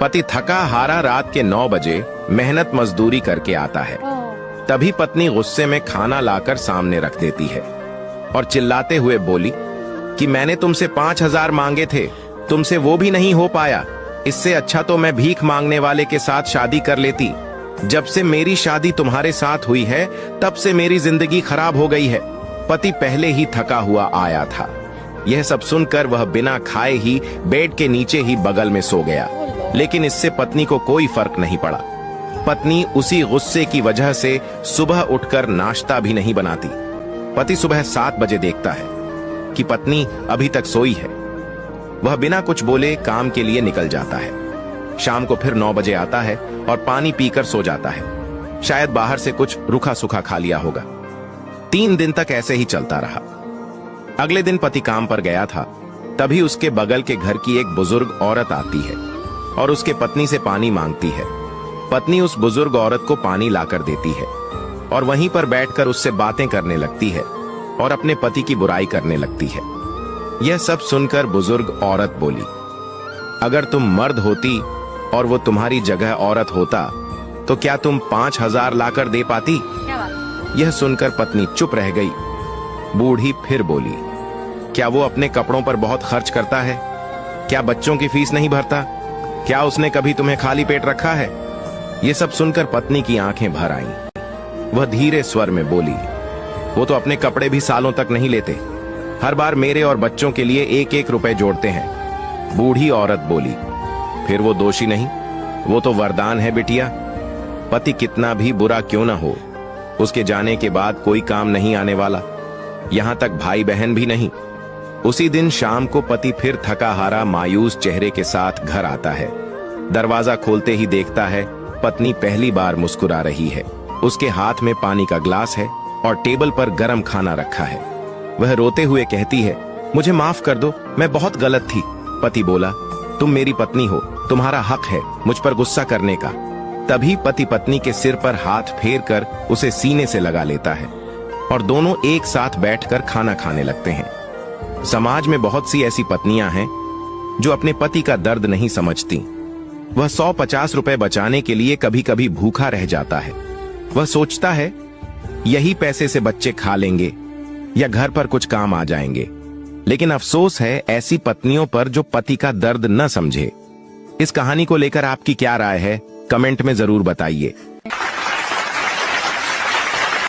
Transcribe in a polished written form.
पति थका हारा रात के 9 बजे मेहनत मजदूरी करके आता है। तभी पत्नी गुस्से में खाना लाकर सामने रख देती है और चिल्लाते हुए बोली कि मैंने तुमसे 5,000 मांगे थे, तुमसे वो भी नहीं हो पाया। इससे अच्छा तो मैं भीख मांगने वाले के साथ शादी कर लेती। जब से मेरी शादी तुम्हारे साथ हुई है तब से मेरी जिंदगी खराब हो गई है। पति पहले ही थका हुआ आया था। यह सब सुनकर वह बिना खाए ही बेड के नीचे ही बगल में सो गया, लेकिन इससे पत्नी को कोई फर्क नहीं पड़ा। पत्नी उसी गुस्से की वजह से सुबह उठकर नाश्ता भी नहीं बनाती। पति सुबह 7 बजे देखता है कि पत्नी अभी तक सोई है। वह बिना कुछ बोले काम के लिए निकल जाता है। शाम को फिर 9 बजे आता है और पानी पीकर सो जाता है। शायद बाहर से कुछ रूखा सूखा खा लिया होगा। 3 दिन तक ऐसे ही चलता रहा। अगले दिन पति काम पर गया था, तभी उसके बगल के घर की एक बुजुर्ग औरत आती है और उसके पत्नी से पानी मांगती है। पत्नी उस बुजुर्ग औरत को पानी लाकर देती है और वहीं पर बैठकर उससे बातें करने लगती है और अपने पति की बुराई करने लगती है। यह सब सुनकर बुजुर्ग औरत बोली, अगर तुम मर्द होती और वो तुम्हारी जगह औरत होता तो क्या तुम 5,000 लाकर दे पाती? यह सुनकर पत्नी चुप रह गई। बूढ़ी फिर बोली, क्या वो अपने कपड़ों पर बहुत खर्च करता है? क्या बच्चों की फीस नहीं भरता? क्या उसने कभी तुम्हें खाली पेट रखा है? ये सब सुनकर पत्नी की आंखें भर आईं। वह धीरे स्वर में बोली, वो तो अपने कपड़े भी सालों तक नहीं लेते। हर बार मेरे और बच्चों के लिए 1-1 रुपए जोड़ते हैं। बूढ़ी औरत बोली, फिर वो दोषी नहीं, वो तो वरदान है बिटिया। पति कितना भी बुरा क्यों ना हो, उसके जाने के बाद कोई काम नहीं आने वाला, यहां तक भाई बहन भी नहीं। उसी दिन शाम को पति फिर थका हारा मायूस चेहरे के साथ घर आता है। दरवाजा खोलते ही देखता है पत्नी पहली बार मुस्कुरा रही है। उसके हाथ में पानी का ग्लास है और टेबल पर गरम खाना रखा है। वह रोते हुए कहती है, मुझे माफ कर दो, मैं बहुत गलत थी। पति बोला, तुम मेरी पत्नी हो, तुम्हारा हक है मुझ पर गुस्सा करने का। तभी पति पत्नी के सिर पर हाथ फेर कर उसे सीने से लगा लेता है और दोनों एक साथ बैठकर खाना खाने लगते हैं। समाज में बहुत सी ऐसी पत्नियां हैं जो अपने पति का दर्द नहीं समझती। वह 100-50 रुपए बचाने के लिए कभी कभी भूखा रह जाता है। वह सोचता है यही पैसे से बच्चे खा लेंगे या घर पर कुछ काम आ जाएंगे। लेकिन अफसोस है ऐसी पत्नियों पर जो पति का दर्द न समझे। इस कहानी को लेकर आपकी क्या राय है, कमेंट में जरूर बताइए।